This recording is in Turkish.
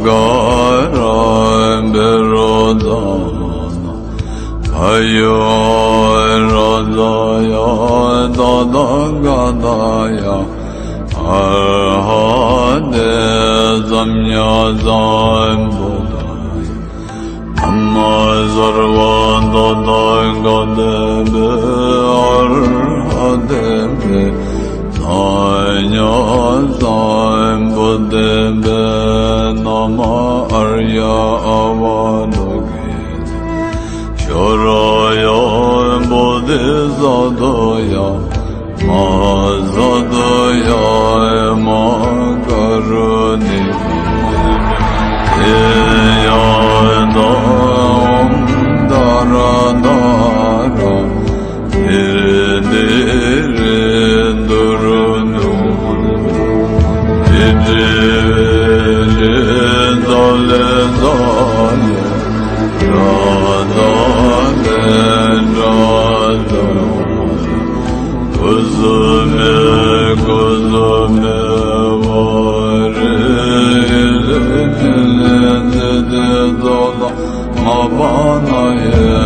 Magara Berodana Ayo Radaya Dada Gadaya Arhade Zamya Zambudaya Amazarva Dada Gadebe Arhadebe Zanya Zambudebe Nama Arya Avadogit Şoraya Bodhisattva Mazadaya Makaruni Yada Dara Dara Diri Durunu Diri Zale Zale Radale Radale Kuzume kuzume varı ilmine dedi dala mabana ye